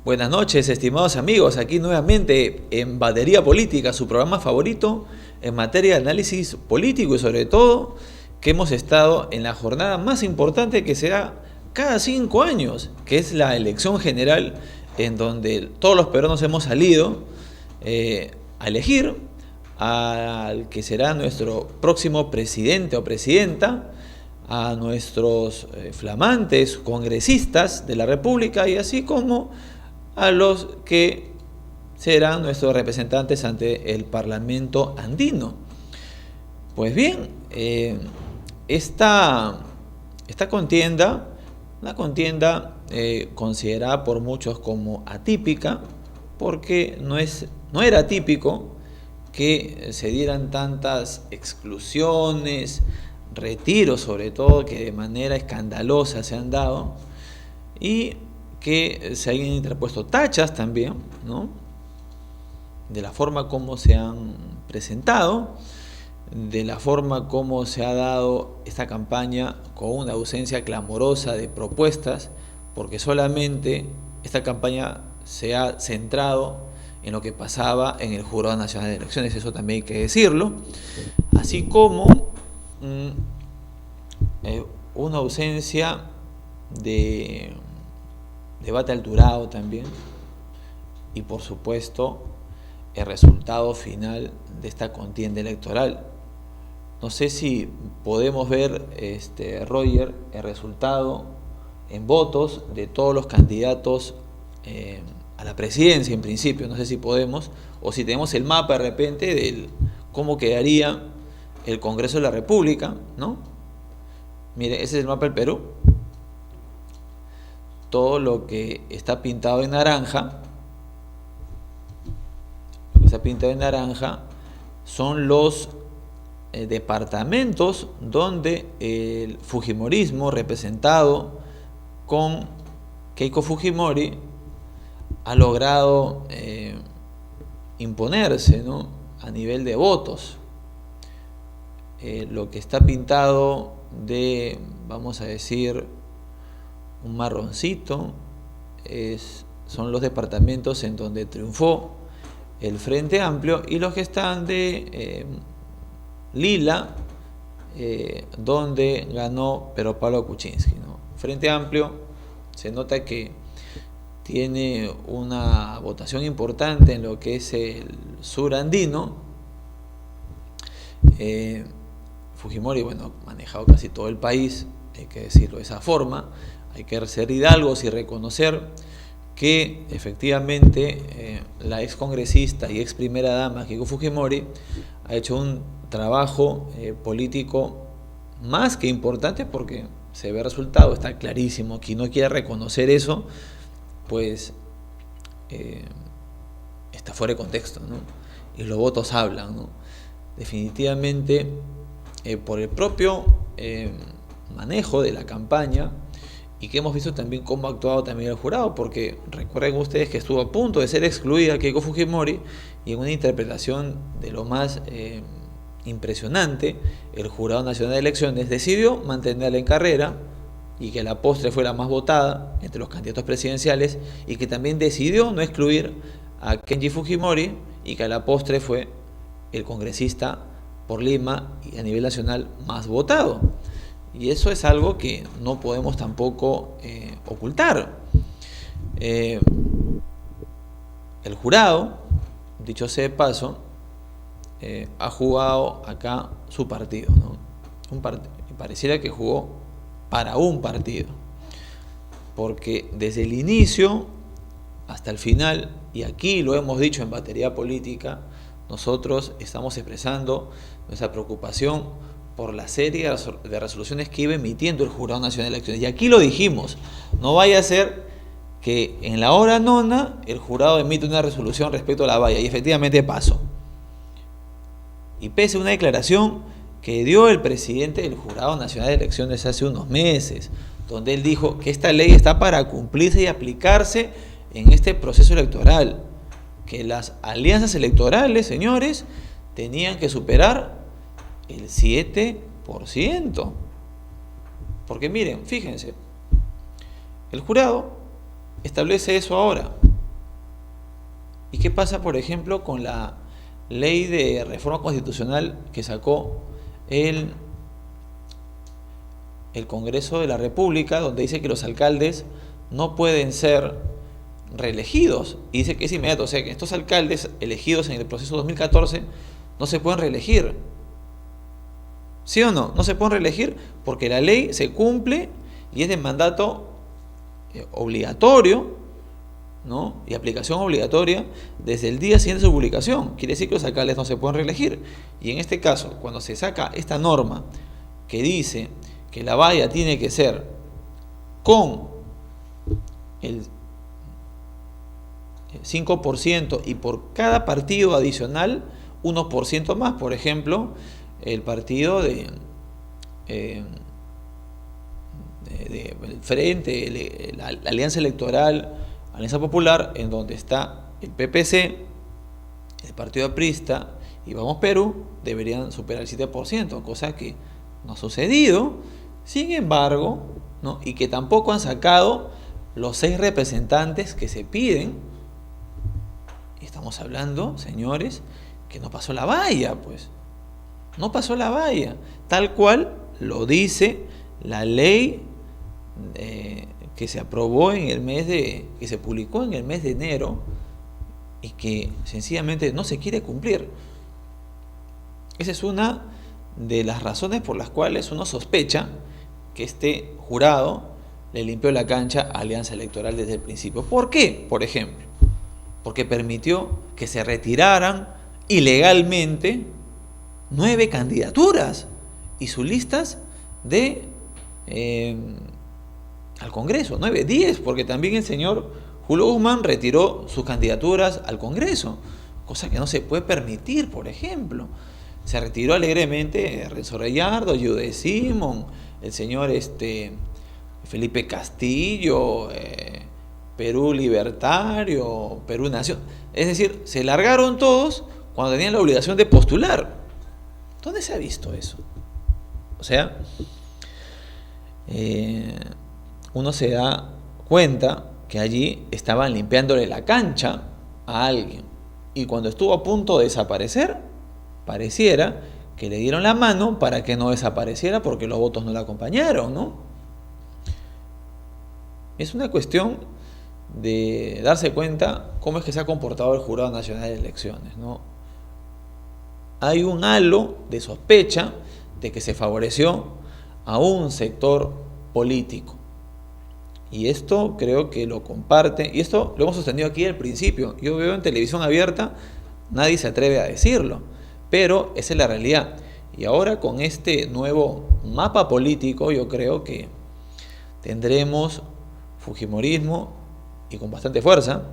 Buenas noches, estimados amigos. Aquí nuevamente en Batería Política, su programa favorito en materia de análisis político y sobre todo que hemos estado en la jornada más importante que se da cada 5 años, que es la elección general, en donde todos los peruanos hemos salido a elegir al que será nuestro próximo presidente o presidenta, a nuestros flamantes congresistas de la República y así como a los que serán nuestros representantes ante el Parlamento andino. Pues bien, esta contienda, una contienda considerada por muchos como atípica, porque no era típico que se dieran tantas exclusiones, retiros sobre todo, que de manera escandalosa se han dado, y que se hayan interpuesto tachas también, ¿no?, de la forma como se han presentado, de la forma como se ha dado esta campaña con una ausencia clamorosa de propuestas, porque solamente esta campaña se ha centrado en lo que pasaba en el Jurado Nacional de Elecciones, eso también hay que decirlo, así como una ausencia de debate alturado también, y por supuesto el resultado final de esta contienda electoral. No sé si podemos ver, Roger, el resultado en votos de todos los candidatos a la presidencia en principio. No sé si podemos, o si tenemos el mapa de repente de cómo quedaría el Congreso de la República, ¿no? Mire, ese es el mapa del Perú. Todo lo que está pintado en naranja, son los departamentos donde el fujimorismo, representado con Keiko Fujimori, ha logrado imponerse, ¿no?, a nivel de votos. Lo que está pintado de, vamos a decir, un marroncito, son los departamentos en donde triunfó el Frente Amplio, y los que están de lila, donde ganó Pedro Pablo Kuczynski, ¿no? Frente Amplio se nota que tiene una votación importante en lo que es el sur andino. Fujimori, bueno, ha manejado casi todo el país, hay que decirlo de esa forma. Hay que ser hidalgos y reconocer que efectivamente la ex congresista y ex primera dama Keiko Fujimori ha hecho un trabajo político más que importante, porque se ve resultado, está clarísimo. Quien no quiera reconocer eso, pues está fuera de contexto, ¿no? Y los votos hablan, ¿no? Definitivamente, por el propio manejo de la campaña, y que hemos visto también cómo ha actuado también el jurado, porque recuerden ustedes que estuvo a punto de ser excluida Keiko Fujimori, y en una interpretación de lo más impresionante, el Jurado Nacional de Elecciones decidió mantenerla en carrera, y que a la postre fue la más votada entre los candidatos presidenciales, y que también decidió no excluir a Kenji Fujimori, y que a la postre fue el congresista por Lima y a nivel nacional más votado. Y eso es algo que no podemos tampoco ocultar. El jurado, dicho sea de paso, ha jugado acá su partido, ¿no? Pareciera que jugó para un partido, porque desde el inicio hasta el final, y aquí lo hemos dicho en Batería Política, nosotros estamos expresando nuestra preocupación por la serie de resoluciones que iba emitiendo el Jurado Nacional de Elecciones. Y aquí lo dijimos, no vaya a ser que en la hora nona el jurado emite una resolución respecto a la valla, y efectivamente pasó. Y pese a una declaración que dio el presidente del Jurado Nacional de Elecciones hace unos meses, donde él dijo que esta ley está para cumplirse y aplicarse en este proceso electoral, que las alianzas electorales, señores, tenían que superar el 7%. Porque miren, fíjense, el jurado establece eso ahora, ¿Y qué pasa, por ejemplo, con la ley de reforma constitucional que sacó el, el Congreso de la República, donde dice que los alcaldes no pueden ser reelegidos? Y dice que es inmediato, o sea que estos alcaldes elegidos en el proceso 2014 no se pueden reelegir. ¿Sí o no? No se pueden reelegir porque la ley se cumple y es de mandato obligatorio, ¿no? Y aplicación obligatoria desde el día siguiente de su publicación. Quiere decir que los alcaldes no se pueden reelegir. Y en este caso, cuando se saca esta norma que dice que la valla tiene que ser con el 5% y por cada partido adicional 1% más, por ejemplo, el partido del Frente, la Alianza Electoral, Alianza Popular, en donde está el PPC, el Partido Aprista y Vamos Perú, deberían superar el 7%, cosa que no ha sucedido, sin embargo, ¿no? Y que tampoco han sacado los 6 representantes que se piden. Y estamos hablando, señores, que no pasó la valla, pues. No pasó la valla, tal cual lo dice la ley que se aprobó en el mes que se publicó en el mes de enero y que sencillamente no se quiere cumplir. Esa es una de las razones por las cuales uno sospecha que este jurado le limpió la cancha a Alianza Electoral desde el principio. ¿Por qué? Por ejemplo, porque permitió que se retiraran ilegalmente 9 candidaturas y sus listas al Congreso, 9, 10, porque también el señor Julio Guzmán retiró sus candidaturas al Congreso, cosa que no se puede permitir. Por ejemplo, se retiró alegremente Renzo Reyardo, Jude Simón, el señor Felipe Castillo, Perú Libertario, Perú Nación. Es decir, se largaron todos cuando tenían la obligación de postular. ¿Dónde se ha visto eso? O sea, uno se da cuenta que allí estaban limpiándole la cancha a alguien. Y cuando estuvo a punto de desaparecer, pareciera que le dieron la mano para que no desapareciera porque los votos no la acompañaron, ¿no? Es una cuestión de darse cuenta cómo es que se ha comportado el Jurado Nacional de Elecciones, ¿no? Hay un halo de sospecha de que se favoreció a un sector político. Y esto creo que lo comparte, y esto lo hemos sostenido aquí al principio. Yo veo en televisión abierta, nadie se atreve a decirlo, pero esa es la realidad. Y ahora con este nuevo mapa político, yo creo que tendremos fujimorismo y con bastante fuerza.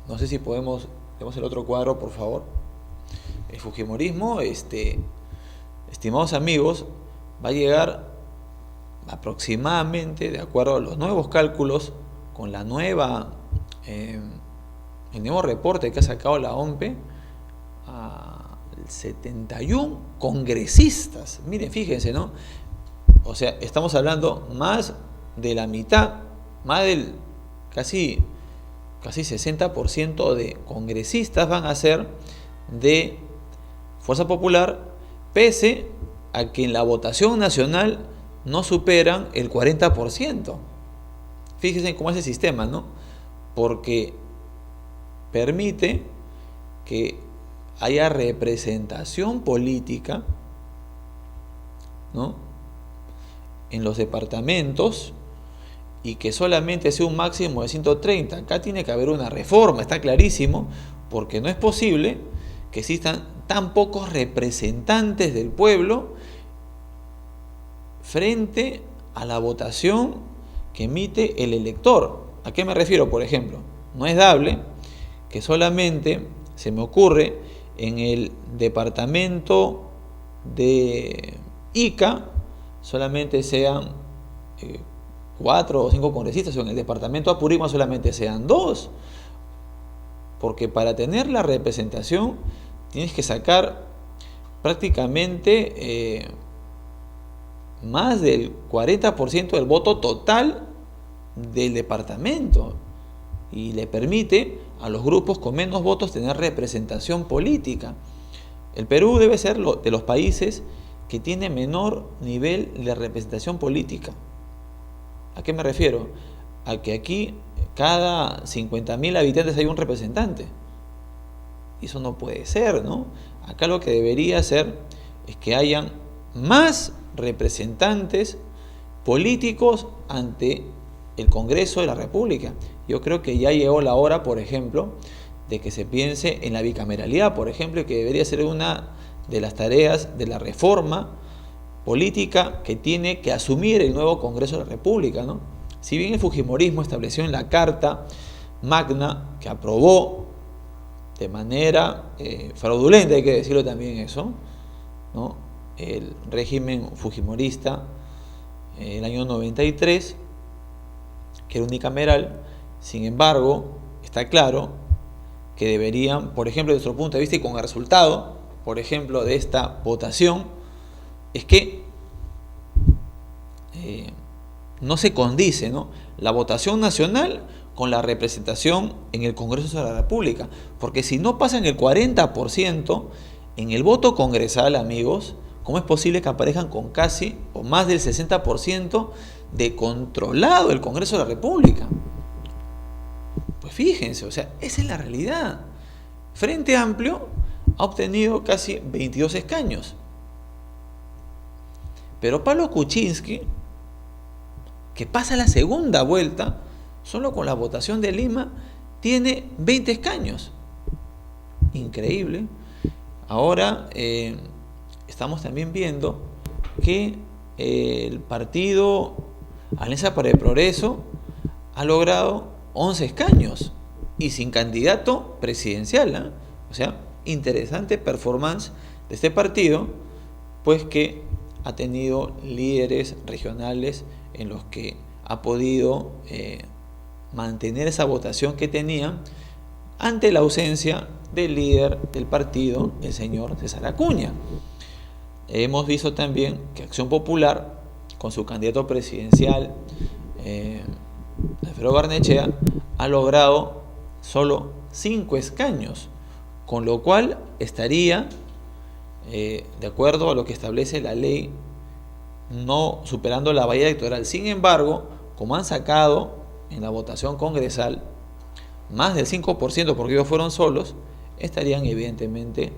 No sé si tenemos el otro cuadro, por favor. El fujimorismo, estimados amigos, va a llegar aproximadamente, de acuerdo a los nuevos cálculos, con el nuevo reporte que ha sacado la OMPE, a 71 congresistas. Miren, fíjense, ¿no? O sea, estamos hablando más de la mitad, más del casi 60% de congresistas van a ser de Fuerza Popular, pese a que en la votación nacional no superan el 40%. Fíjense cómo es el sistema, ¿no? Porque permite que haya representación política, ¿no?, en los departamentos, y que solamente sea un máximo de 130. Acá tiene que haber una reforma, está clarísimo, porque no es posible que existan tan pocos representantes del pueblo frente a la votación que emite el elector. ¿A qué me refiero, por ejemplo? No es dable que solamente, se me ocurre, en el departamento de Ica solamente sean 4 o 5 congresistas, o en el departamento de Apurímac solamente sean 2, porque para tener la representación tienes que sacar prácticamente más del 40% del voto total del departamento, y le permite a los grupos con menos votos tener representación política. El Perú debe ser de los países que tiene menor nivel de representación política. ¿A qué me refiero? A que aquí cada 50.000 habitantes hay un representante. Y eso no puede ser, ¿no? Acá lo que debería ser es que hayan más representantes políticos ante el Congreso de la República. Yo creo que ya llegó la hora, por ejemplo, de que se piense en la bicameralidad, por ejemplo, que debería ser una de las tareas de la reforma política que tiene que asumir el nuevo Congreso de la República, ¿no? Si bien el fujimorismo estableció en la Carta Magna, que aprobó de manera fraudulenta, hay que decirlo también eso, ¿no?, el régimen fujimorista el año 93, que era unicameral, sin embargo, está claro que deberían, por ejemplo, desde nuestro punto de vista y con el resultado, por ejemplo, de esta votación, es que no se condice, ¿no?, la votación nacional con la representación en el Congreso de la República, porque si no pasan el 40% en el voto congresal, amigos, ¿cómo es posible que aparezcan con casi o más del 60% de controlado el Congreso de la República? Pues fíjense, o sea, esa es la realidad. Frente Amplio ha obtenido casi 22 escaños. Pero Pablo Kuczynski, que pasa la segunda vuelta, solo con la votación de Lima, tiene 20 escaños. Increíble. Ahora estamos también viendo que el partido Alianza para el Progreso ha logrado 11 escaños y sin candidato presidencial, ¿eh? O sea, interesante performance de este partido, pues que ha tenido líderes regionales en los que ha podido mantener esa votación que tenía ante la ausencia del líder del partido, el señor César Acuña. Hemos visto también que Acción Popular, con su candidato presidencial, Alfredo Barnechea, ha logrado solo 5 escaños, con lo cual estaría, de acuerdo a lo que establece la ley, no superando la valla electoral. Sin embargo, como han sacado en la votación congresal más del 5%, porque ellos fueron solos, estarían evidentemente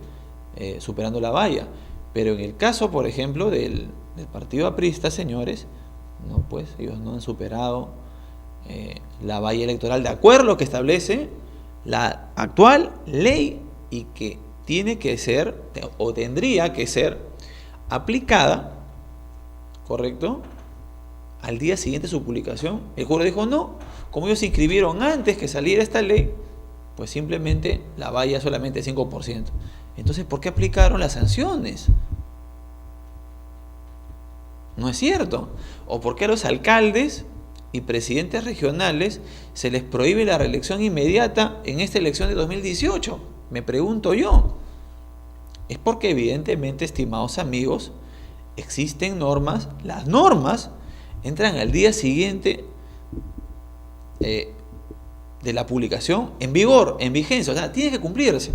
superando la valla. Pero en el caso, por ejemplo, del partido aprista, señores, no, pues ellos no han superado la valla electoral de acuerdo a lo que establece la actual ley y que tiene que ser o tendría que ser aplicada, ¿correcto?, al día siguiente de su publicación. El jurado dijo no, como ellos se inscribieron antes que saliera esta ley, pues simplemente la valla solamente 5%. Entonces, ¿por qué aplicaron las sanciones? No es cierto. ¿O por qué a los alcaldes y presidentes regionales se les prohíbe la reelección inmediata en esta elección de 2018? Me pregunto yo. Es porque evidentemente, estimados amigos, existen normas. Las normas entran al día siguiente de la publicación en vigor, en vigencia, o sea, tiene que cumplirse.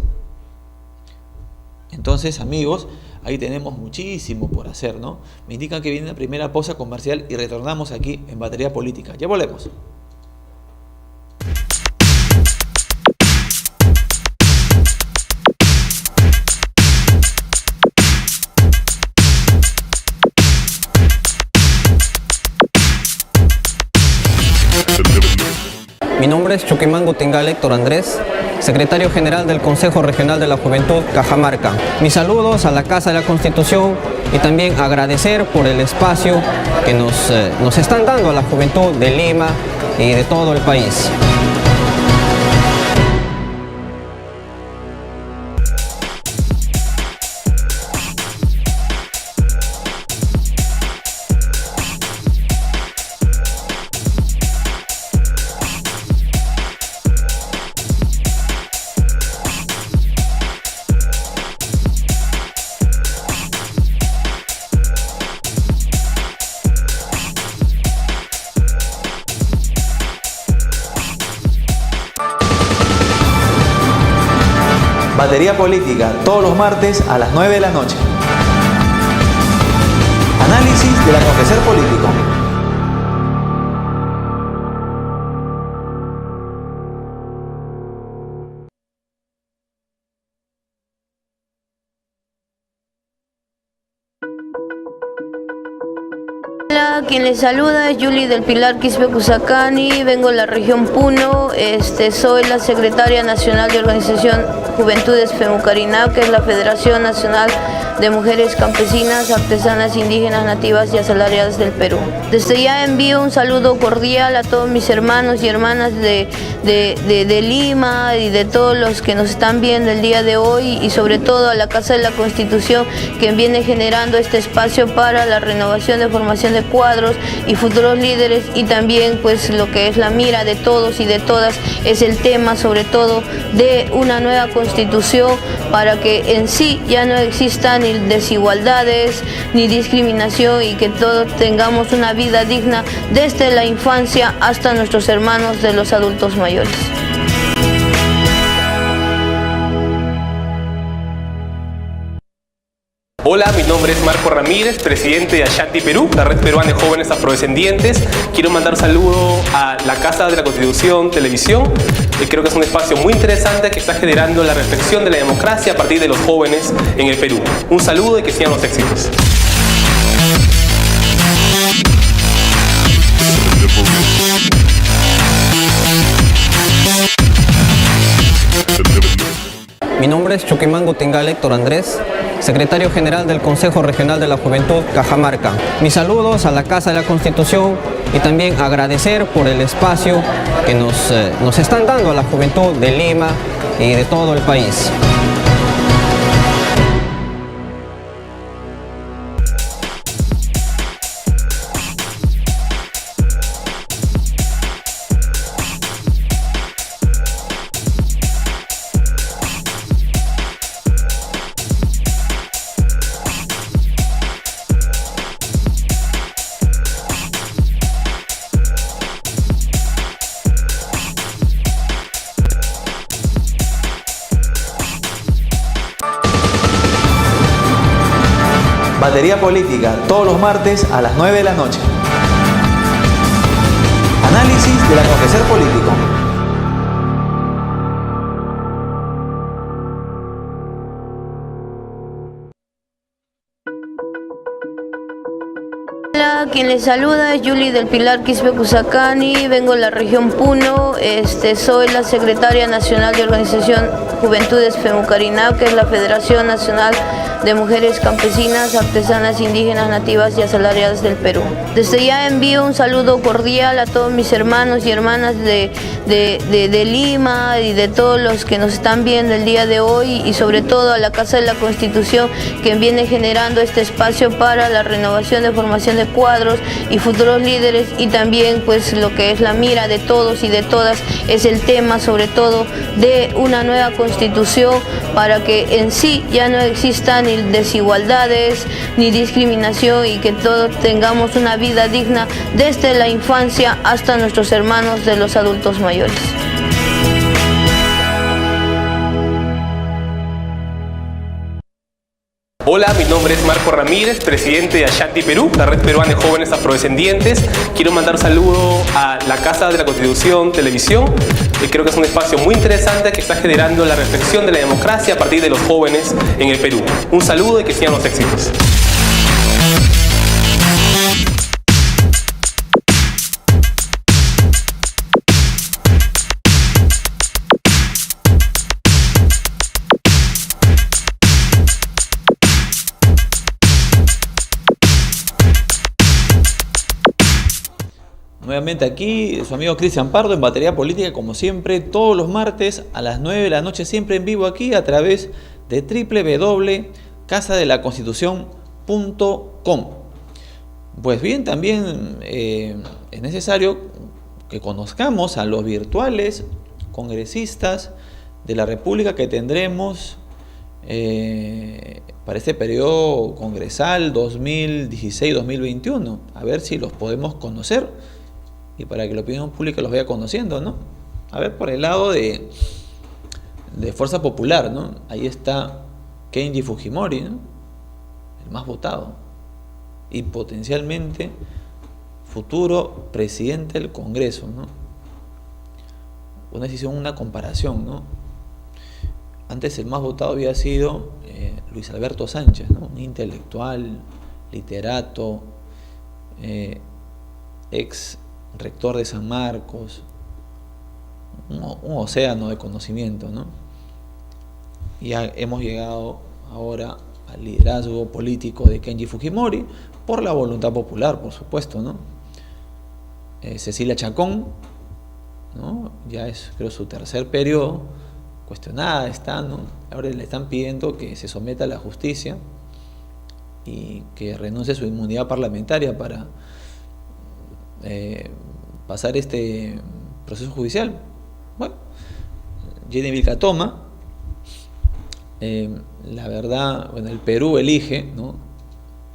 Entonces, amigos, ahí tenemos muchísimo por hacer, ¿no? Me indican que viene la primera pausa comercial y retornamos aquí en Batería Política. Ya volvemos. Mi nombre es Chuquimán Tinggal Héctor Andrés, secretario general del Consejo Regional de la Juventud Cajamarca. Mis saludos a la Casa de la Constitución y también agradecer por el espacio que nos están dando a la juventud de Lima y de todo el país. Batería Política, todos los martes a las 9 de la noche. Análisis del acontecer político. Hola, quien les saluda es Yuli del Pilar Quispe Cusacani, vengo de la región Puno, soy la secretaria nacional de Organización Juventudes FEMUCARINAP, que es la Federación Nacional de Mujeres Campesinas, Artesanas, Indígenas, Nativas y Asalariadas del Perú. Desde ya envío un saludo cordial a todos mis hermanos y hermanas de Lima y de todos los que nos están viendo el día de hoy, y sobre todo a la Casa de la Constitución, que viene generando este espacio para la renovación de formación de cuadros y futuros líderes, y también pues lo que es la mira de todos y de todas es el tema sobre todo de una nueva constitución para que en sí ya no existan ni desigualdades ni discriminación, y que todos tengamos una vida digna desde la infancia hasta nuestros hermanos de los adultos mayores. Hola, mi nombre es Marco Ramírez, presidente de Ashanti Perú, la red peruana de jóvenes afrodescendientes. Quiero mandar un saludo a la Casa de la Constitución Televisión, que creo que es un espacio muy interesante que está generando la reflexión de la democracia a partir de los jóvenes en el Perú. Un saludo y que sigan los éxitos. Mi nombre es Chuquimango Tingal Héctor Andrés, secretario general del Consejo Regional de la Juventud Cajamarca. Mis saludos a la Casa de la Constitución y también agradecer por el espacio que nos están dando a la juventud de Lima y de todo el país. Batería Política, todos los martes a las 9 de la noche. Análisis del acontecer político. Hola, quien les saluda es Yuli del Pilar Quispe Cusacani, vengo de la región Puno, soy la secretaria nacional de Organización Juventudes FEMUCARINAP, que es la Federación Nacional de Mujeres Campesinas, Artesanas, Indígenas, Nativas y Asalariadas del Perú. Desde ya envío un saludo cordial a todos mis hermanos y hermanas de Lima y de todos los que nos están viendo el día de hoy, y sobre todo a la Casa de la Constitución, que viene generando este espacio para la renovación de formación de cuadros y futuros líderes, y también pues lo que es la mira de todos y de todas es el tema sobre todo de una nueva constitución para que en sí ya no existan ni desigualdades ni discriminación, y que todos tengamos una vida digna desde la infancia hasta nuestros hermanos de los adultos mayores. Hola, mi nombre es Marco Ramírez, presidente de Ashanti Perú, la red peruana de jóvenes afrodescendientes. Quiero mandar un saludo a la Casa de la Constitución Televisión, que creo que es un espacio muy interesante que está generando la reflexión de la democracia a partir de los jóvenes en el Perú. Un saludo y que sigan los éxitos. Nuevamente aquí, su amigo Cristian Pardo en Batería Política, como siempre, todos los martes a las 9 de la noche, siempre en vivo aquí a través de www.casadelaconstitucion.com. Pues bien, también es necesario que conozcamos a los virtuales congresistas de la República que tendremos para este periodo congresal 2016-2021. A ver si los podemos conocer y para que la opinión pública los vaya conociendo, ¿no? A ver, por el lado de de Fuerza Popular, ¿no? Ahí está Kenji Fujimori, ¿no? El más votado y potencialmente futuro presidente del Congreso, ¿no? Una decisión, una comparación, ¿no? Antes el más votado había sido Luis Alberto Sánchez, ¿no? Un intelectual, literato, ex rector de San Marcos, un océano de conocimiento, ¿no? Y hemos llegado ahora al liderazgo político de Kenji Fujimori por la voluntad popular, por supuesto, ¿no? Cecilia Chacón, ¿no? Ya es, creo, su tercer periodo, cuestionada está, ¿no? Ahora le están pidiendo que se someta a la justicia y que renuncie a su inmunidad parlamentaria para pasar este proceso judicial. Bueno, Jenny Vilcatoma, la verdad, bueno, el Perú elige, ¿no?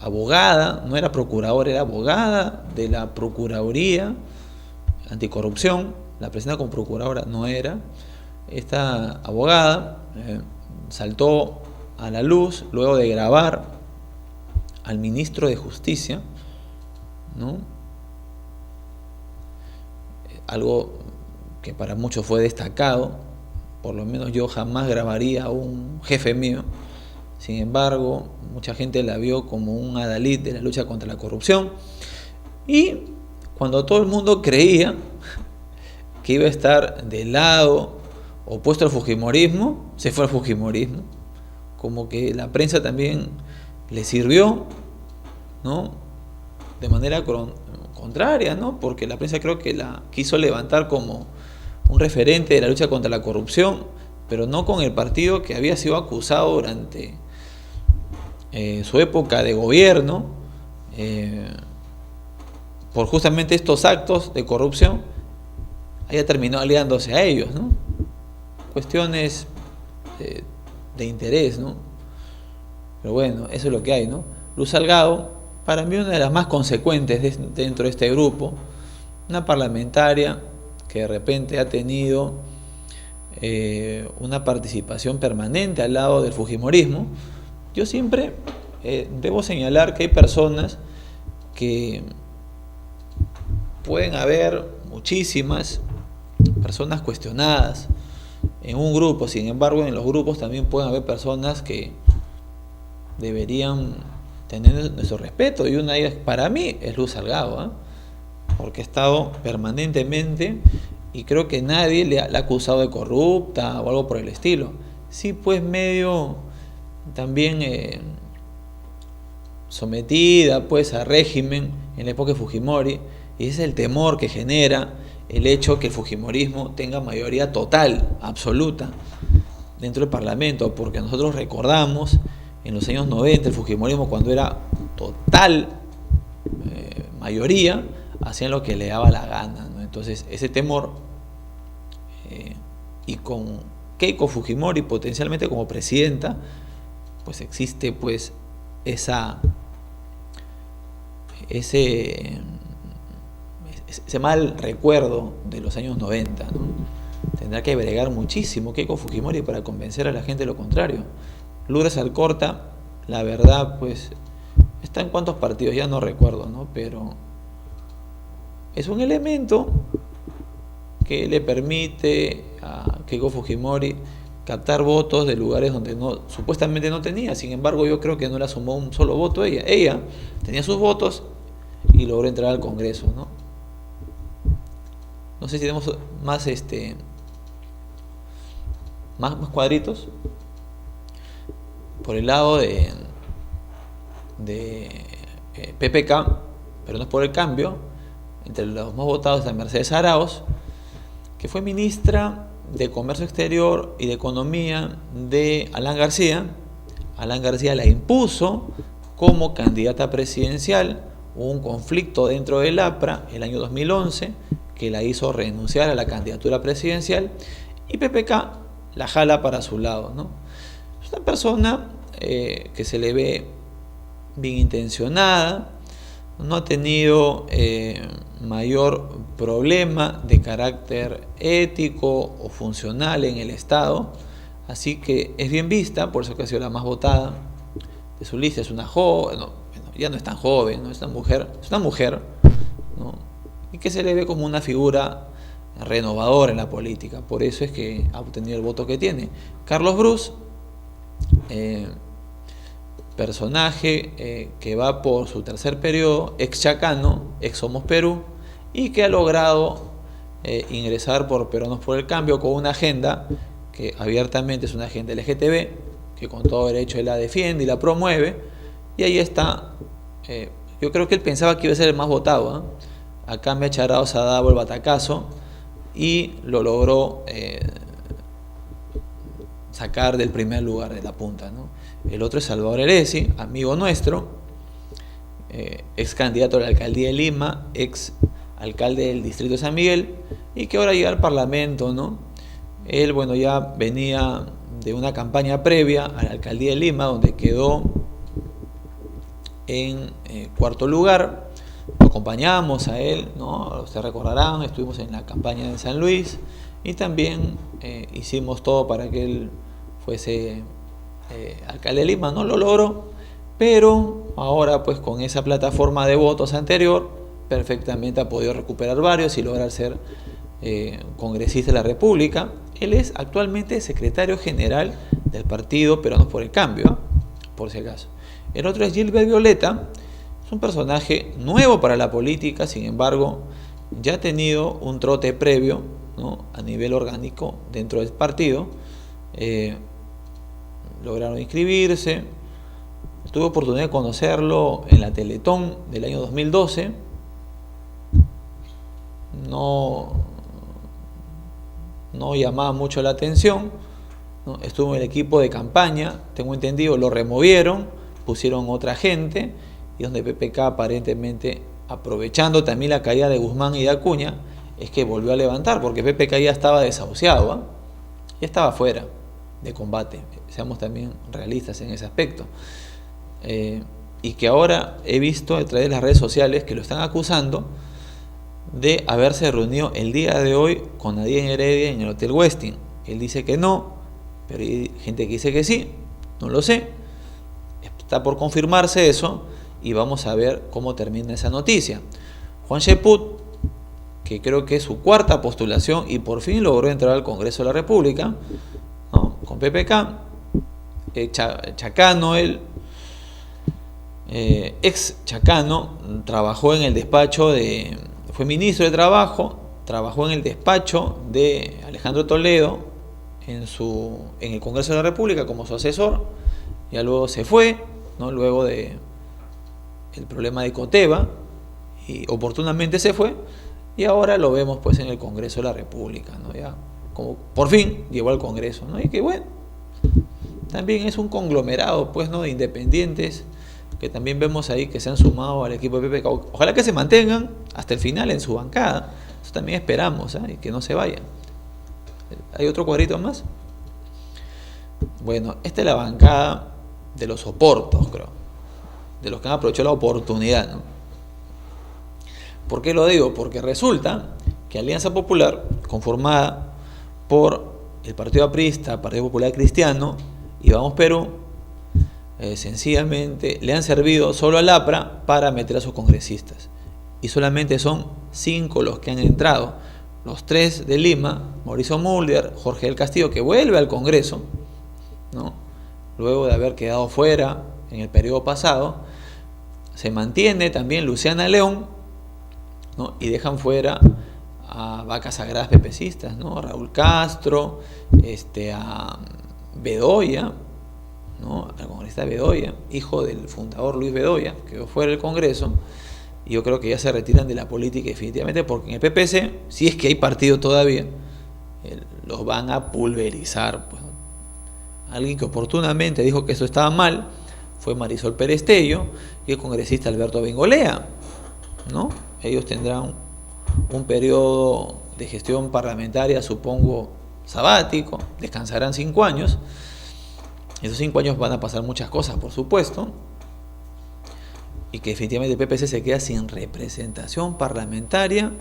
Abogada, no era procuradora, era abogada de la Procuraduría Anticorrupción, la presenta como procuradora, no era. Esta abogada saltó a la luz luego de grabar al ministro de Justicia, ¿no? Algo que para muchos fue destacado, por lo menos yo jamás grabaría a un jefe mío. Sin embargo, mucha gente la vio como un adalid de la lucha contra la corrupción. Y cuando todo el mundo creía que iba a estar del lado opuesto al fujimorismo, se fue al fujimorismo. Como que la prensa también le sirvió, ¿no? De manera contraria, ¿no? Porque la prensa creo que la quiso levantar como un referente de la lucha contra la corrupción, pero no con el partido que había sido acusado durante su época de gobierno por justamente estos actos de corrupción. Haya terminado aliándose a ellos, ¿no? Cuestiones de interés, ¿no? Pero bueno, eso es lo que hay, ¿no? Luz Salgado, para mí una de las más consecuentes dentro de este grupo, una parlamentaria que de repente ha tenido una participación permanente al lado del fujimorismo. Yo siempre debo señalar que hay personas que pueden haber muchísimas personas cuestionadas en un grupo, sin embargo en los grupos también pueden haber personas que deberían tener nuestro respeto, y una de ellas para mí es Luz Salgado, ¿eh? Porque ha estado permanentemente y creo que nadie la ha acusado de corrupta o algo por el estilo. Sí, pues medio también sometida pues a régimen en la época de Fujimori, y ese es el temor que genera el hecho que el fujimorismo tenga mayoría total, absoluta, dentro del Parlamento, porque nosotros recordamos en los años 90 el fujimorismo, cuando era total mayoría, hacían lo que le daba la gana, ¿no? Entonces ese temor, y con Keiko Fujimori potencialmente como presidenta, pues existe pues ese mal recuerdo de los años 90, ¿no? Tendrá que bregar muchísimo Keiko Fujimori para convencer a la gente de lo contrario. Lourdes Alcorta, la verdad, pues está en cuántos partidos, ya no recuerdo, ¿no? Pero es un elemento que le permite a Keiko Fujimori captar votos de lugares donde supuestamente no tenía. Sin embargo, yo creo que no le sumó un solo voto ella. Ella tenía sus votos y logró entrar al Congreso, ¿no? No sé si tenemos más más cuadritos. Por el lado de PPK, pero no es por el cambio, entre los más votados está Mercedes Arauz, que fue ministra de Comercio Exterior y de Economía de Alan García. Alan García la impuso como candidata presidencial. Hubo un conflicto dentro del APRA el año 2011 que la hizo renunciar a la candidatura presidencial, y PPK la jala para su lado, ¿no? Es una persona que se le ve bien intencionada, no ha tenido mayor problema de carácter ético o funcional en el Estado, así que es bien vista, por eso que ha sido la más votada de su lista. Es una joven, ya no es tan joven, ¿no? Es una mujer, ¿no? Y que se le ve como una figura renovadora en la política, por eso es que ha obtenido el voto que tiene. Carlos Brus, personaje que va por su tercer periodo, ex chacano, ex Somos Perú, y que ha logrado ingresar por Peruanos por el Cambio con una agenda que abiertamente es una agenda LGTB, que con todo derecho él la defiende y la promueve, y ahí está. Yo creo que él pensaba que iba a ser el más votado, ¿eh? Acá me ha echado se ha dado el batacazo y lo logró sacar del primer lugar de la punta, ¿no? El otro es Salvador Heresi, amigo nuestro, ex candidato a la alcaldía de Lima, ex alcalde del distrito de San Miguel, y que ahora llega al Parlamento, ¿no? Él, bueno, ya venía de una campaña previa a la alcaldía de Lima, donde quedó en cuarto lugar. Lo acompañamos a él, ¿no? Ustedes recordarán, estuvimos en la campaña en San Luis y también hicimos todo para que él fuese alcalde de Lima. No lo logró, pero ahora pues con esa plataforma de votos anterior perfectamente ha podido recuperar varios y lograr ser congresista de la República. Él es actualmente secretario general del partido Peruanos por el Cambio, ¿eh? Por si acaso. El otro es Gilbert Violeta. Es un personaje nuevo para la política, sin embargo, ya ha tenido un trote previo, ¿no? A nivel orgánico dentro del partido. Lograron inscribirse. Tuve oportunidad de conocerlo en la Teletón del año 2012. No llamaba mucho la atención, ¿no? Estuvo en el equipo de campaña, tengo entendido, lo removieron, pusieron otra gente, y donde PPK aparentemente, aprovechando también la caída de Guzmán y de Acuña, es que volvió a levantar, porque PPK ya estaba desahuciado, ¿eh? Ya estaba fuera de combate, seamos también realistas en ese aspecto. Y que ahora he visto a través de las redes sociales que lo están acusando de haberse reunido el día de hoy con Nadine Heredia en el Hotel Westin. Él dice que no, pero hay gente que dice que sí, no lo sé. Está por confirmarse eso y vamos a ver cómo termina esa noticia. Juan Cheput, que creo que es su cuarta postulación y por fin logró entrar al Congreso de la República, ¿no? Con PPK, chacano él, ex chacano, trabajó en el despacho fue ministro de Trabajo, trabajó en el despacho de Alejandro Toledo en el Congreso de la República como su asesor. Ya luego se fue, ¿no? Luego de el problema de Coteva, y oportunamente se fue, y ahora lo vemos pues en el Congreso de la República, ¿no? Ya como por fin llegó al Congreso, ¿no? Y que bueno, también es un conglomerado pues, ¿no? De independientes que también vemos ahí que se han sumado al equipo de PPK. Ojalá que se mantengan hasta el final en su bancada. Eso también esperamos, ¿eh? Y que no se vayan. ¿Hay otro cuadrito más? Bueno, esta es la bancada de los soportos, creo. De los que han aprovechado la oportunidad, ¿no? ¿Por qué lo digo? Porque resulta que Alianza Popular, conformada por el Partido Aprista, Partido Popular Cristiano y Vamos Perú, sencillamente le han servido solo al APRA para meter a sus congresistas. Y solamente son 5 los que han entrado. Los 3 de Lima, Mauricio Mulder, Jorge del Castillo, que vuelve al Congreso, ¿no? Luego de haber quedado fuera en el periodo pasado. Se mantiene también Luciana León, ¿no? Y dejan fuera a vacas sagradas pepecistas, ¿no? A Raúl Castro, a Bedoya, ¿no? Al congresista Bedoya, hijo del fundador Luis Bedoya, que quedó fuera del Congreso. Y yo creo que ya se retiran de la política definitivamente, porque en el PPC, si es que hay partido todavía, los van a pulverizar, pues. Alguien que oportunamente dijo que eso estaba mal fue Marisol Perestello y el congresista Alberto Bengolea, ¿no? Ellos tendrán un periodo de gestión parlamentaria, supongo, sabático, descansarán 5 años. Esos 5 años van a pasar muchas cosas, por supuesto, y que definitivamente el PPC se queda sin representación parlamentaria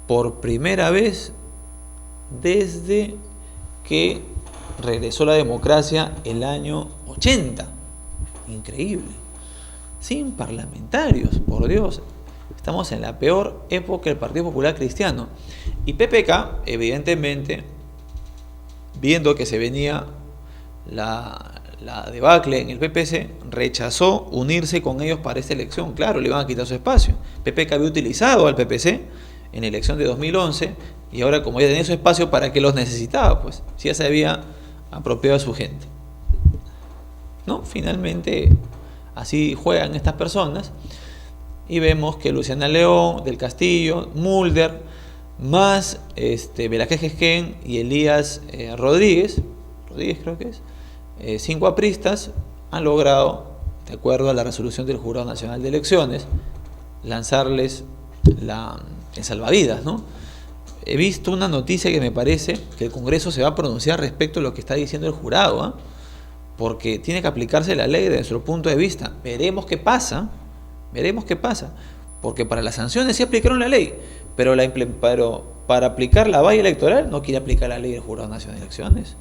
por primera vez desde que regresó la democracia el año 80. Increíble. Sin parlamentarios, por Dios. Estamos en la peor época del Partido Popular Cristiano. Y PPK, evidentemente, viendo que se venía la debacle en el PPC, rechazó unirse con ellos para esta elección. Claro, le iban a quitar su espacio. PPK había utilizado al PPC en la elección de 2011 y ahora, como ya tenía su espacio, ¿para qué los necesitaba? Pues si ya se había apropiado a su gente. ¿No? Finalmente, así juegan estas personas y vemos que Luciana León, Del Castillo, Mulder, más Velázquez Gesquén y Elías Rodríguez creo que es, 5 apristas han logrado, de acuerdo a la resolución del Jurado Nacional de Elecciones, lanzarles el salvavidas, ¿no? He visto una noticia que me parece que el Congreso se va a pronunciar respecto a lo que está diciendo el jurado, ¿eh? Porque tiene que aplicarse la ley desde nuestro punto de vista. Veremos qué pasa, porque para las sanciones sí aplicaron la ley, pero para aplicar la valla electoral no quiere aplicar la ley del Jurado Nacional de Elecciones.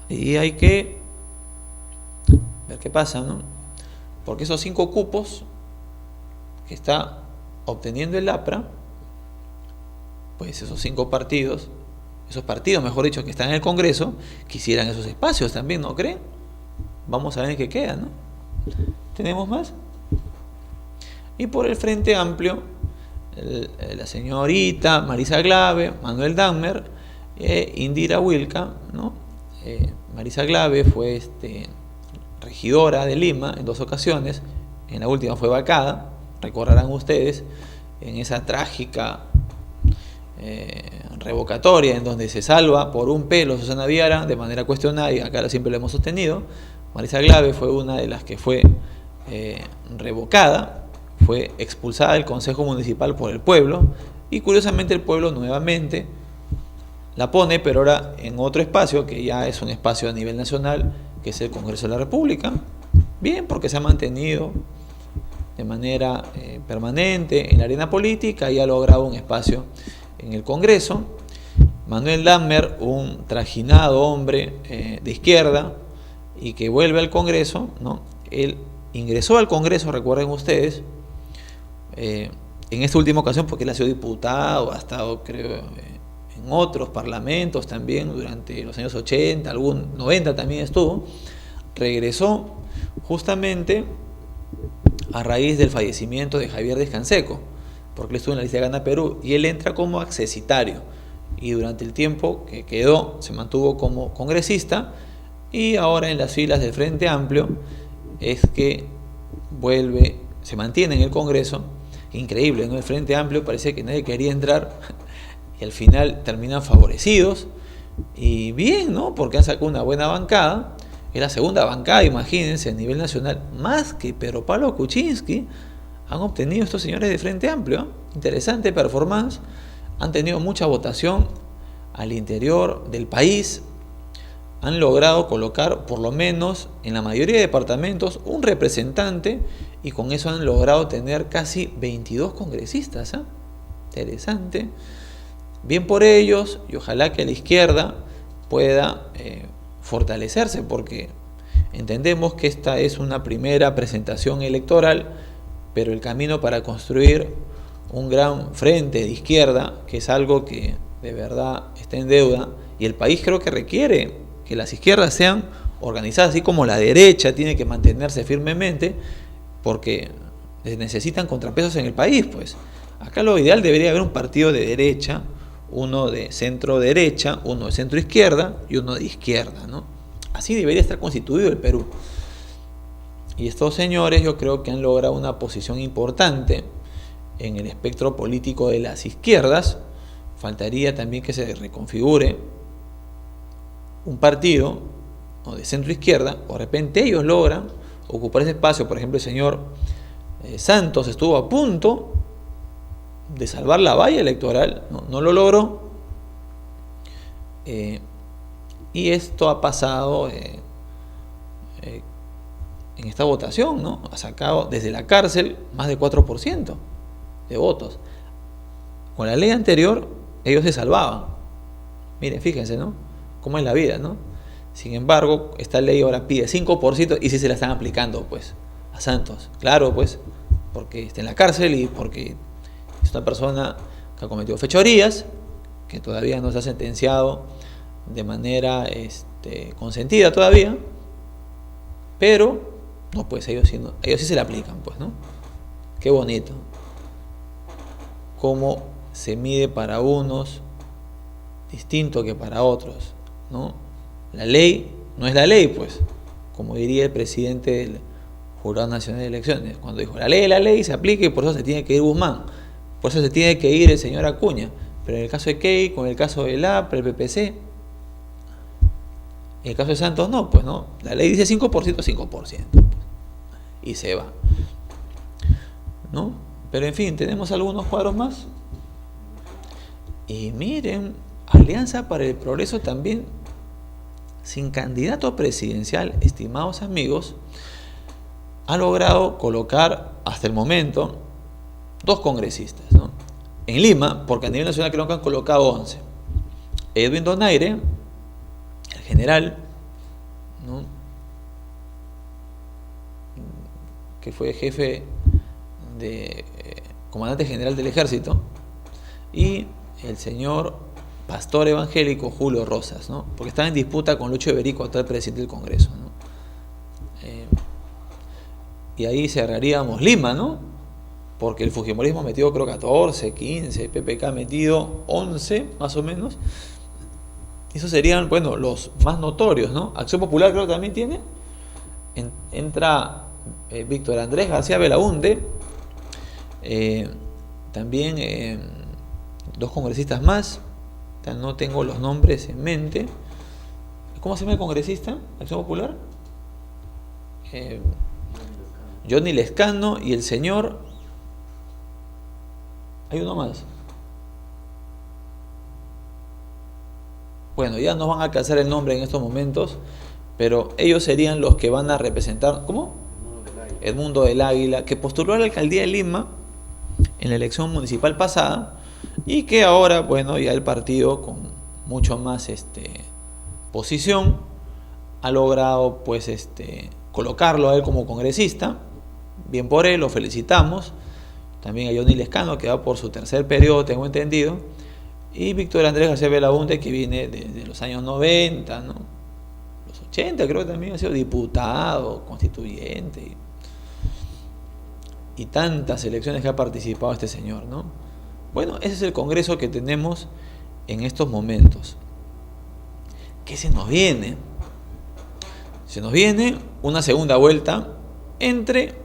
Y hay que ver qué pasa, ¿no? Porque esos 5 cupos que está obteniendo el APRA, pues esos 5 partidos, mejor dicho, que están en el Congreso, quisieran esos espacios también, ¿no creen? Vamos a ver en qué queda, ¿no? ¿Tenemos más? Y por el Frente Amplio, la señorita Marisa Glave, Manuel Dahmer, Indira Wilca, ¿no? Marisa Glave fue regidora de Lima en 2 ocasiones, en la última fue vacada, recordarán ustedes, en esa trágica revocatoria en donde se salva por un pelo Susana Viara de manera cuestionada, y acá siempre lo hemos sostenido. Marisa Glave fue una de las que fue revocada, fue expulsada del Consejo Municipal por el pueblo, y curiosamente el pueblo nuevamente la pone, pero ahora en otro espacio, que ya es un espacio a nivel nacional, que es el Congreso de la República. Bien, porque se ha mantenido de manera permanente en la arena política y ha logrado un espacio en el Congreso. Manuel Dahmer, un trajinado hombre de izquierda y que vuelve al Congreso, ¿no? Él ingresó al Congreso, recuerden ustedes, en esta última ocasión porque él ha sido diputado, ha estado, creo, en otros parlamentos también durante los años 80, algún 90 también estuvo. Regresó justamente a raíz del fallecimiento de Javier Descanseco, porque él estuvo en la lista de Gana Perú, y él entra como accesitario, y durante el tiempo que quedó se mantuvo como congresista, y ahora en las filas del Frente Amplio es que vuelve, se mantiene en el Congreso. Increíble, ¿no? El Frente Amplio parece que nadie quería entrar y al final terminan favorecidos, y bien, ¿no? Porque han sacado una buena bancada. Es la segunda bancada, imagínense, a nivel nacional, más que Pedro Pablo Kuczynski, han obtenido estos señores de Frente Amplio, ¿eh? Interesante performance, han tenido mucha votación al interior del país, han logrado colocar por lo menos en la mayoría de departamentos un representante, y con eso han logrado tener casi 22 congresistas, ¿eh? Interesante. Bien por ellos, y ojalá que la izquierda pueda fortalecerse, porque entendemos que esta es una primera presentación electoral, pero el camino para construir un gran frente de izquierda, que es algo que de verdad está en deuda, y el país creo que requiere que las izquierdas sean organizadas, así como la derecha tiene que mantenerse firmemente, porque necesitan contrapesos en el país. Pues acá lo ideal debería haber un partido de derecha, uno de centro derecha, uno de centro izquierda y uno de izquierda, ¿no? Así debería estar constituido el Perú. Y estos señores yo creo que han logrado una posición importante en el espectro político de las izquierdas. Faltaría también que se reconfigure un partido, ¿no?, de centro izquierda, o de repente ellos logran ocupar ese espacio. Por ejemplo, el señor Santos estuvo a punto de salvar la valla electoral, no lo logró, y esto ha pasado en esta votación, ¿no? Ha sacado desde la cárcel más de 4% de votos. Con la ley anterior ellos se salvaban. Miren, fíjense, ¿no? cómo es la vida, ¿no? Sin embargo, esta ley ahora pide 5% y sí se la están aplicando, pues, a Santos. Claro, pues, porque está en la cárcel y porque es una persona que ha cometido fechorías, que todavía no se ha sentenciado de manera consentida todavía, pero no, pues ellos sí se la aplican, pues, ¿no? Qué bonito. Cómo se mide para unos distinto que para otros, ¿no? La ley no es la ley, pues, como diría el presidente del Jurado Nacional de Elecciones, cuando dijo, la ley se aplica y por eso se tiene que ir Guzmán, por eso se tiene que ir el señor Acuña, pero en el caso de Key, con el caso del AP, el PPC, en el caso de Santos no, pues no, la ley dice 5%, 5%, pues, y se va, ¿no? Pero en fin, tenemos algunos cuadros más, y miren, Alianza para el Progreso también, sin candidato presidencial, estimados amigos, ha logrado colocar hasta el momento 2 congresistas, ¿no? En Lima, porque a nivel nacional creo que han colocado 11. Edwin Donaire, el general, ¿no?, que fue jefe de comandante general del ejército, y el señor pastor evangélico Julio Rosas, ¿no?, porque estaba en disputa con Lucho Iberico, actual presidente del Congreso, ¿no? Y ahí cerraríamos Lima, ¿no?, porque el fujimorismo ha metido creo 14, 15, PPK ha metido 11 más o menos. Esos serían, bueno, los más notorios, ¿no? Acción Popular creo que también tiene. Entra Víctor Andrés García Belaúnde, también 2 congresistas más, no tengo los nombres en mente. ¿Cómo se llama el congresista? Acción Popular. Johnny Lescano y el señor... Hay uno más. Bueno, ya no van a alcanzar el nombre en estos momentos, pero ellos serían los que van a representar... ¿Cómo? Edmundo del Águila, que postuló a la alcaldía de Lima en la elección municipal pasada y que ahora, bueno, ya el partido con mucho más posición ha logrado, pues, colocarlo a él como congresista. Bien por él, lo felicitamos. También a Johnny Lescano, que va por su 3er periodo, tengo entendido, y Víctor Andrés García Belaúnde, que viene de los años 90, ¿no?, los 80, creo que también ha sido diputado, constituyente, y tantas elecciones que ha participado este señor, ¿no? Bueno, ese es el Congreso que tenemos en estos momentos. ¿Qué se nos viene? Se nos viene una segunda vuelta entre,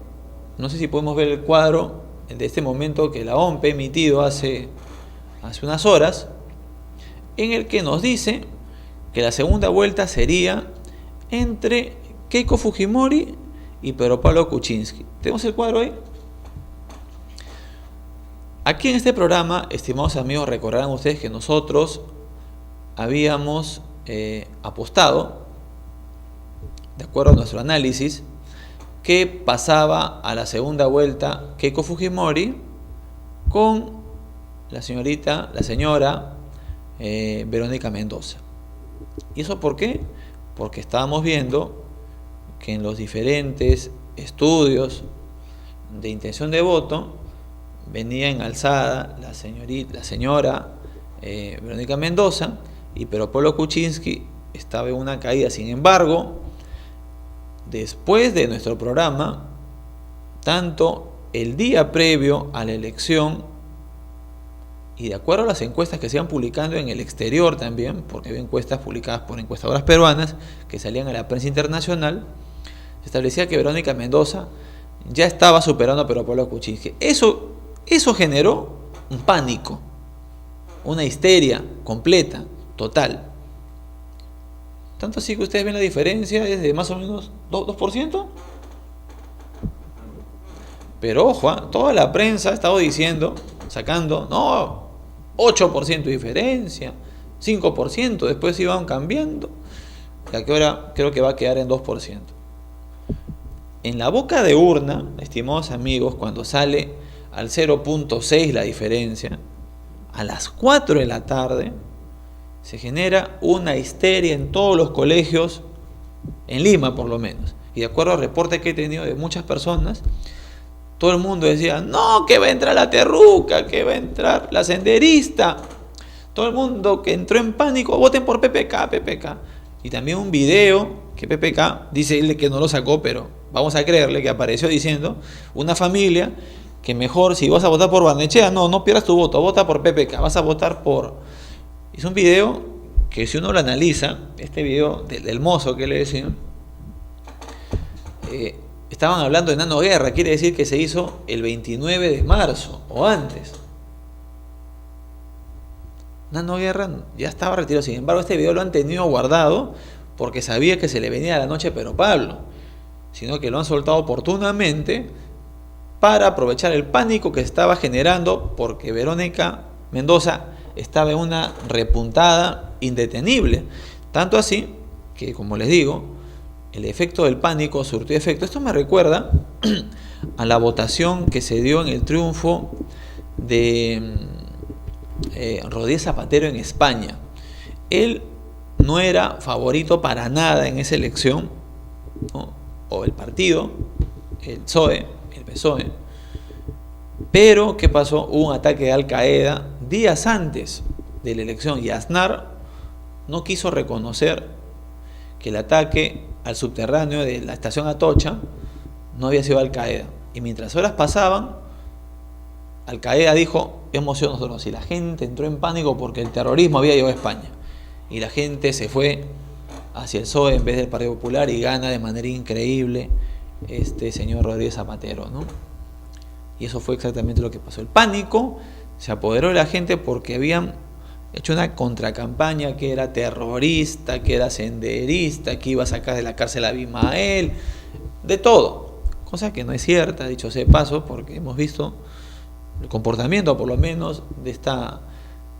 no sé si podemos ver el cuadro de este momento que la OMP ha emitido hace unas horas, en el que nos dice que la segunda vuelta sería entre Keiko Fujimori y Pedro Pablo Kuczynski. ¿Tenemos el cuadro ahí? Aquí en este programa, estimados amigos, recordarán ustedes que nosotros habíamos apostado, de acuerdo a nuestro análisis, que pasaba a la segunda vuelta Keiko Fujimori con la señora Verónica Mendoza. ¿Y eso por qué? Porque estábamos viendo que en los diferentes estudios de intención de voto venía en alzada la señora Verónica Mendoza, y Pedro Pablo Kuczynski estaba en una caída. Sin embargo, después de nuestro programa, tanto el día previo a la elección y de acuerdo a las encuestas que se iban publicando en el exterior también, porque había encuestas publicadas por encuestadoras peruanas que salían a la prensa internacional, se establecía que Verónica Mendoza ya estaba superando a Pedro Pablo Kuczynski. Eso generó un pánico, una histeria completa, total. Tanto así que ustedes ven la diferencia, es de más o menos 2%. Pero ojo, toda la prensa ha estado diciendo, sacando, no, 8% de diferencia, 5%, después iban cambiando, ya que ahora creo que va a quedar en 2%. En la boca de urna, estimados amigos, cuando sale al 0.6 la diferencia, a las 4 de la tarde, se genera una histeria en todos los colegios, en Lima por lo menos. Y de acuerdo al reporte que he tenido de muchas personas, todo el mundo decía, no, que va a entrar la terruca, que va a entrar la senderista. Todo el mundo que entró en pánico, voten por PPK, PPK. Y también un video que PPK dice él que no lo sacó, pero vamos a creerle que apareció diciendo, una familia que mejor, si vas a votar por Barnechea, no pierdas tu voto, vota por PPK, vas a votar por... Es un video que si uno lo analiza, este video del mozo que le decía, estaban hablando de Nano Guerra, quiere decir que se hizo el 29 de marzo o antes. Nano Guerra ya estaba retirado, sin embargo este video lo han tenido guardado porque sabía que se le venía la noche pero Pablo, sino que lo han soltado oportunamente para aprovechar el pánico que estaba generando porque Verónica Mendoza estaba en una repuntada indetenible, tanto así que, como les digo, el efecto del pánico surtió efecto. Esto me recuerda a la votación que se dio en el triunfo de Rodríguez Zapatero en España. Él no era favorito para nada en esa elección, ¿no? O el partido, el PSOE, pero ¿qué pasó? Hubo un ataque de Al Qaeda días antes de la elección y Aznar no quiso reconocer que el ataque al subterráneo de la estación Atocha no había sido Al Qaeda. Y mientras horas pasaban, Al Qaeda dijo, hemos sido nosotros. Y la gente entró en pánico porque el terrorismo había llegado a España. Y la gente se fue hacia el PSOE en vez del Partido Popular y gana de manera increíble este señor Rodríguez Zapatero, ¿no? Y eso fue exactamente lo que pasó. El pánico se apoderó de la gente porque habían hecho una contracampaña que era terrorista, que era senderista, que iba a sacar de la cárcel a Abimael, de todo. Cosa que no es cierta, dicho sea de paso, porque hemos visto el comportamiento, por lo menos, de esta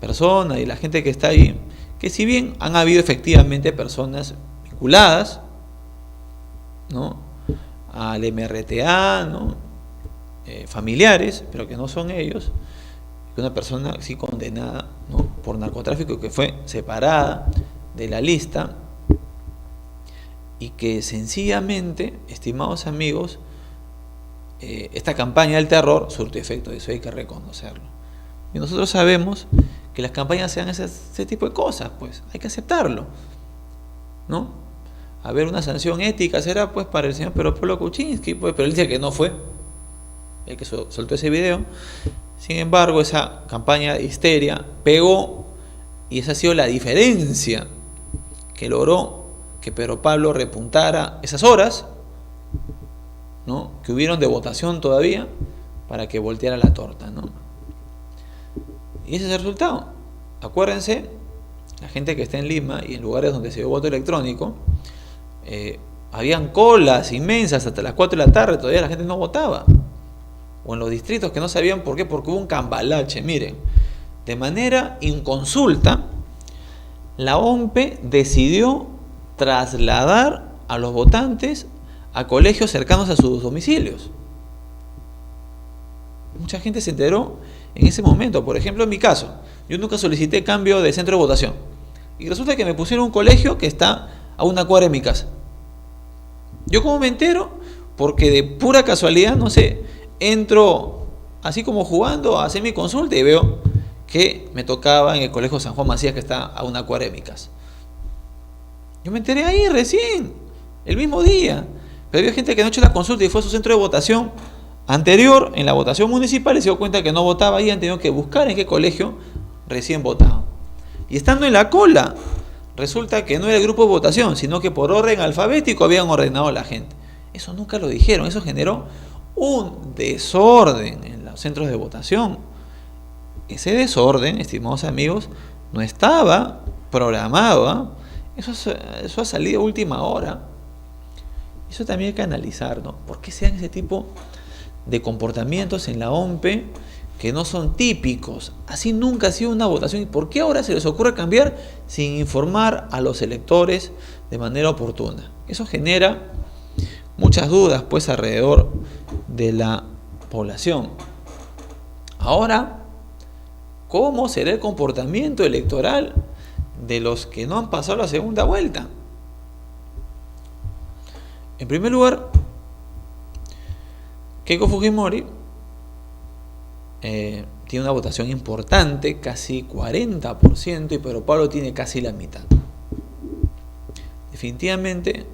persona y la gente que está ahí, que si bien han habido efectivamente personas vinculadas, ¿no?, al MRTA, ¿no?, familiares, pero que no son ellos, una persona sí condenada, ¿no?, por narcotráfico, que fue separada de la lista y que sencillamente, estimados amigos, esta campaña del terror surtió efecto, eso hay que reconocerlo. Y nosotros sabemos que las campañas sean ese tipo de cosas, pues hay que aceptarlo, ¿no? Haber una sanción ética será pues para el señor Pablo Kuczynski, pues, pero él dice que no fue el que soltó ese video. Sin embargo, esa campaña de histeria pegó y esa ha sido la diferencia que logró que Pedro Pablo repuntara esas horas, ¿no?, que hubieron de votación todavía para que volteara la torta, ¿no? Y ese es el resultado. Acuérdense, la gente que está en Lima y en lugares donde se dio voto electrónico, habían colas inmensas hasta las 4 de la tarde, todavía la gente no votaba. O en los distritos que no sabían por qué, porque hubo un cambalache. Miren, de manera inconsulta, la OMPE decidió trasladar a los votantes a colegios cercanos a sus domicilios. Mucha gente se enteró en ese momento. Por ejemplo, en mi caso, yo nunca solicité cambio de centro de votación y resulta que me pusieron un colegio que está a una cuadra de mi casa. ¿Yo cómo me entero? Porque de pura casualidad, no sé, entro así como jugando a hacer mi consulta y veo que me tocaba en el colegio San Juan Macías, que está a una cuadra de mi casa. Yo me enteré ahí recién, el mismo día. Pero había gente que no ha hecho la consulta y fue a su centro de votación anterior, en la votación municipal, y se dio cuenta que no votaba ahí, han tenido que buscar en qué colegio recién votaba. Y estando en la cola, resulta que no era el grupo de votación, sino que por orden alfabético habían ordenado a la gente. Eso nunca lo dijeron, eso generó un desorden en los centros de votación. Ese desorden, estimados amigos, no estaba programado, ¿eh? Eso ha salido a última hora. Eso también hay que analizar, ¿no? ¿Por qué se dan ese tipo de comportamientos en la OMPE que no son típicos? Así nunca ha sido una votación. ¿Y por qué ahora se les ocurre cambiar sin informar a los electores de manera oportuna? Eso genera muchas dudas, pues, alrededor de la población. Ahora, ¿cómo será el comportamiento electoral de los que no han pasado la segunda vuelta. En primer lugar, Keiko Fujimori tiene una votación importante, casi 40%, y Pedro Pablo tiene casi la mitad. Definitivamente,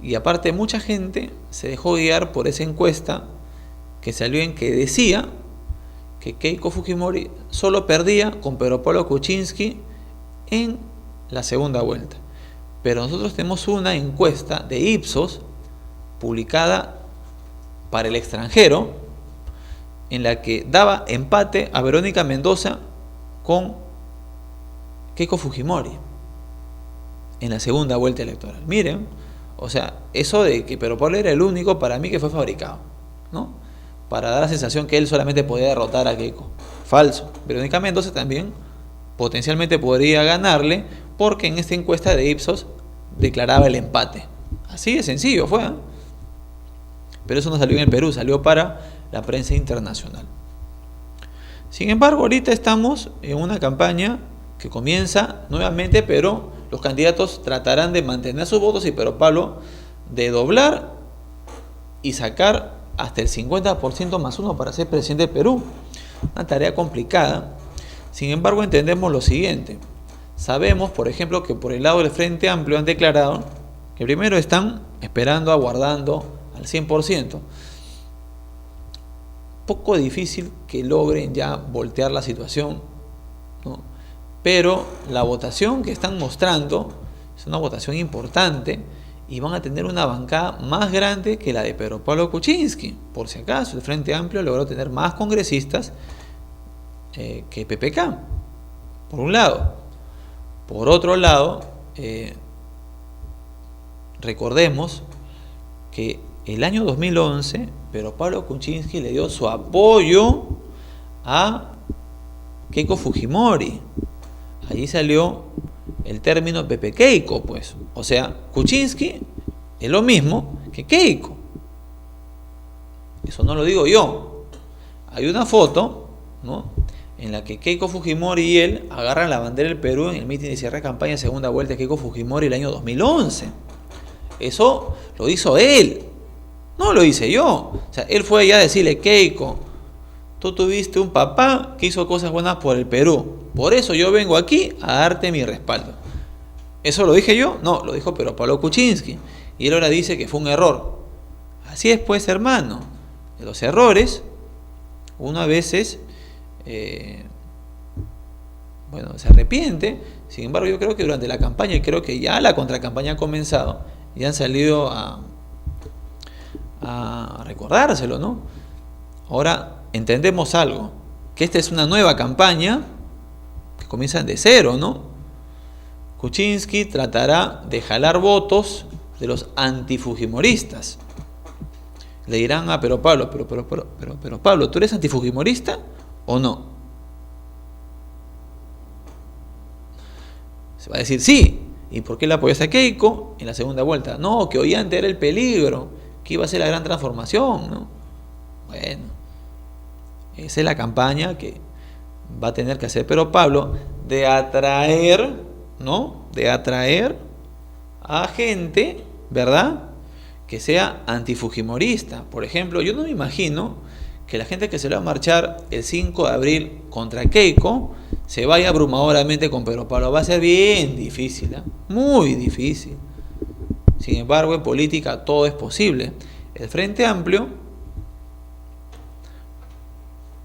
y aparte mucha gente se dejó guiar por esa encuesta que salió en que decía que Keiko Fujimori solo perdía con Pedro Pablo Kuczynski en la segunda vuelta. Pero nosotros tenemos una encuesta de Ipsos publicada para El Extranjero en la que daba empate a Verónica Mendoza con Keiko Fujimori en la segunda vuelta electoral. Miren, o sea, eso de que Pedro Pablo era el único, para mí que fue fabricado, ¿no? Para dar la sensación que él solamente podía derrotar a Keiko. Falso. Verónica Mendoza también potencialmente podría ganarle, porque en esta encuesta de Ipsos declaraba el empate. Así de sencillo fue, ¿eh? Pero eso no salió en el Perú, salió para la prensa internacional. Sin embargo, ahorita estamos en una campaña que comienza nuevamente, pero los candidatos tratarán de mantener sus votos y Pedro Pablo de doblar y sacar hasta el 50% más uno para ser presidente del Perú. Una tarea complicada. Sin embargo, entendemos lo siguiente. Sabemos, por ejemplo, que por el lado del Frente Amplio han declarado que primero están esperando, aguardando al 100%. Poco difícil que logren ya voltear la situación, ¿no? Pero la votación que están mostrando es una votación importante y van a tener una bancada más grande que la de Pedro Pablo Kuczynski. Por si acaso, el Frente Amplio logró tener más congresistas que PPK, por un lado. Por otro lado, recordemos que el año 2011 Pedro Pablo Kuczynski le dio su apoyo a Keiko Fujimori. Allí salió el término Pepe Keiko, pues. O sea, Kuczynski es lo mismo que Keiko. Eso no lo digo yo. Hay una foto, ¿no?, en la que Keiko Fujimori y él agarran la bandera del Perú en el mitin de cierre de campaña segunda vuelta de Keiko Fujimori el año 2011. Eso lo hizo él, no lo hice yo. O sea, él fue allá a decirle: Keiko, tú tuviste un papá que hizo cosas buenas por el Perú, por eso yo vengo aquí a darte mi respaldo. ¿Eso lo dije yo? No, lo dijo Pedro Pablo Kuczynski, y él ahora dice que fue un error. Así es, pues, hermano. De los errores uno a veces se arrepiente. Sin embargo, yo creo que durante la campaña, y creo que ya la contracampaña ha comenzado, y han salido a recordárselo, ¿no? Ahora entendemos algo, que esta es una nueva campaña que comienza de cero, ¿no? Kuczynski tratará de jalar votos de los antifujimoristas. Le dirán a Pedro Pablo: pero Pablo, ¿tú eres antifujimorista o no? Se va a decir sí. ¿Y por qué le apoyaste a Keiko en la segunda vuelta? No, que Ollanta era el peligro, que iba a ser la gran transformación, ¿no? Bueno, esa es la campaña que va a tener que hacer Pedro Pablo, de atraer, ¿no?, de atraer a gente, ¿verdad?, que sea antifujimorista. Por ejemplo, yo no me imagino que la gente que se va a marchar el 5 de abril contra Keiko se vaya abrumadoramente con Pedro Pablo. Va a ser bien difícil, ¿eh? Muy difícil. Sin embargo, en política todo es posible. El Frente Amplio,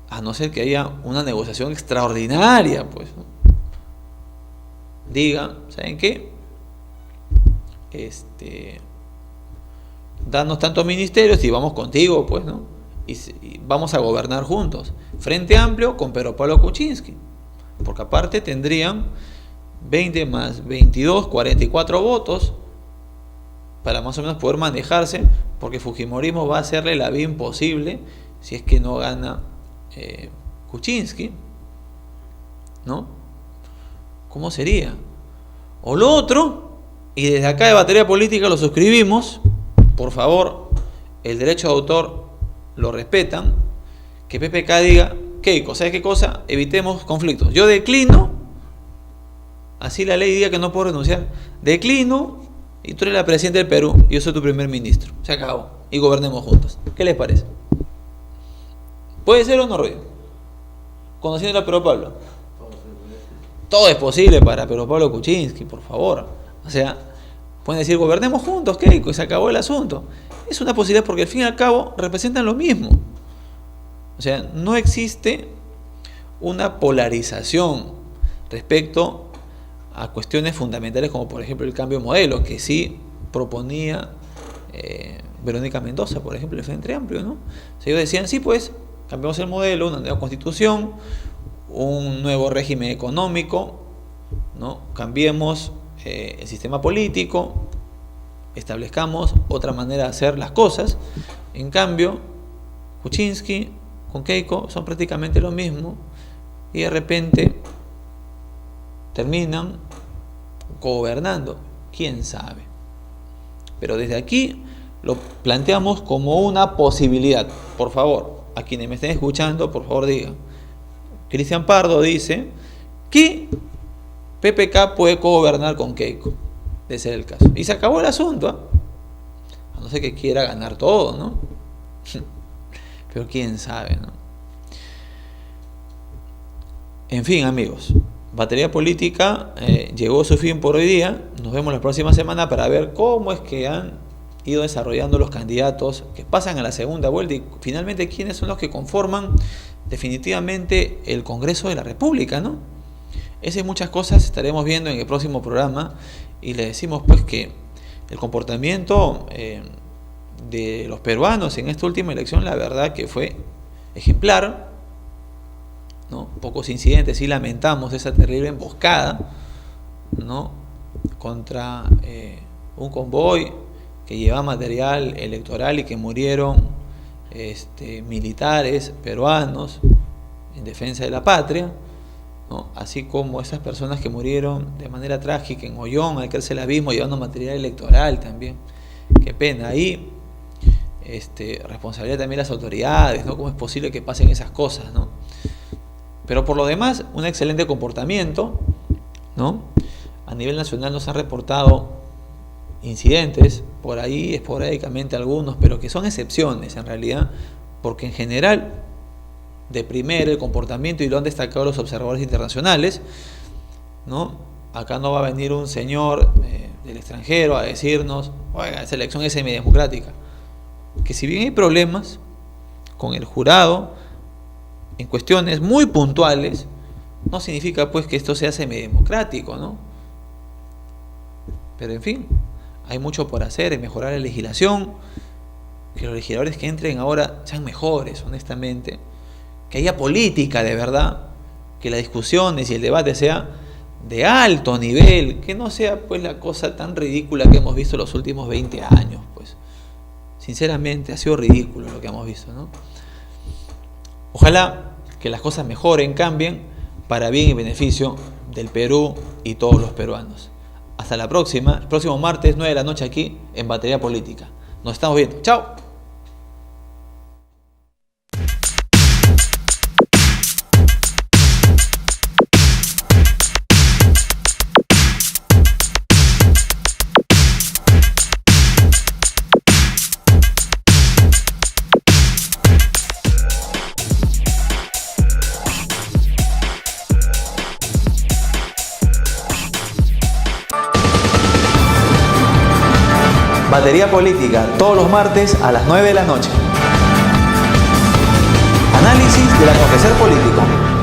a no ser que haya una negociación extraordinaria, pues, ¿no?, diga: ¿saben qué? Danos tantos ministerios y vamos contigo, pues, ¿no? Y vamos a gobernar juntos. Frente Amplio con Pedro Pablo Kuczynski. Porque aparte tendrían 20 más 22, 44 votos para más o menos poder manejarse, porque Fujimorismo va a hacerle la vida imposible si es que no gana Kuczynski, ¿no? ¿Cómo sería? O lo otro, y desde acá de Batería Política lo suscribimos, por favor, el derecho de autor lo respetan, que PPK diga: Keiko, ¿sabes qué cosa? Evitemos conflictos. Yo declino Así la ley diga que no puedo renunciar. Declino y tú eres la presidenta del Perú y yo soy tu primer ministro. Se acabó. Y gobernemos juntos. ¿Qué les parece? ¿Puede ser o no, Rodrigo? Conociendo a Pedro Pablo. Todo es posible para Pedro Pablo Kuczynski, por favor. O sea, pueden decir, gobernemos juntos, Keiko, y se acabó el asunto. Es una posibilidad porque al fin y al cabo representan lo mismo. O sea, no existe una polarización respecto a cuestiones fundamentales como por ejemplo el cambio de modelo, que sí proponía Verónica Mendoza, por ejemplo, el Frente Amplio, ¿no? O sea, ellos decían, sí, pues, cambiamos el modelo, una nueva constitución, un nuevo régimen económico, ¿no? Cambiemos el sistema político, establezcamos otra manera de hacer las cosas. En cambio, Kuczynski con Keiko son prácticamente lo mismo y de repente terminan gobernando, quién sabe. Pero desde aquí lo planteamos como una posibilidad. Por favor, a quienes me estén escuchando, por favor digan. Cristian Pardo dice que PPK puede cogobernar con Keiko, de ser el caso. Y se acabó el asunto, ¿eh? A no ser que quiera ganar todo, ¿no? Pero quién sabe, ¿no? En fin, amigos, Batería Política llegó a su fin por hoy día. Nos vemos la próxima semana para ver cómo es que han ido desarrollando los candidatos que pasan a la segunda vuelta y finalmente quiénes son los que conforman definitivamente el Congreso de la República, ¿no? Esas y muchas cosas estaremos viendo en el próximo programa y le decimos pues que el comportamiento de los peruanos en esta última elección, la verdad que fue ejemplar, ¿no? Pocos incidentes, y lamentamos esa terrible emboscada, ¿no? Contra un convoy que llevaba material electoral y que murieron militares peruanos en defensa de la patria, ¿no? Así como esas personas que murieron de manera trágica en Ollón, al caerse el abismo, llevando material electoral también. Qué pena. Ahí responsabilidad también de las autoridades, ¿no? ¿Cómo es posible que pasen esas cosas, ¿no? Pero por lo demás, un excelente comportamiento, ¿no? A nivel nacional nos han reportado incidentes, por ahí esporádicamente algunos, pero que son excepciones en realidad, porque en general, de primera el comportamiento, y lo han destacado los observadores internacionales, ¿no? Acá no va a venir un señor del extranjero a decirnos, oiga, esa elección es semidemocrática. Que si bien hay problemas con el jurado en cuestiones muy puntuales, no significa pues que esto sea semidemocrático, ¿no? Pero en fin, hay mucho por hacer en mejorar la legislación, que los legisladores que entren ahora sean mejores, honestamente, que haya política de verdad, que las discusiones y el debate sea de alto nivel, que no sea pues la cosa tan ridícula que hemos visto los últimos 20 años, pues. Sinceramente ha sido ridículo lo que hemos visto, ¿no? Ojalá que las cosas mejoren, cambien, para bien y beneficio del Perú y todos los peruanos. Hasta la próxima, el próximo martes 9 de la noche aquí en Batería Política. Nos estamos viendo. ¡Chao! Batería Política, todos los martes a las 9 de la noche. Análisis del acontecer político.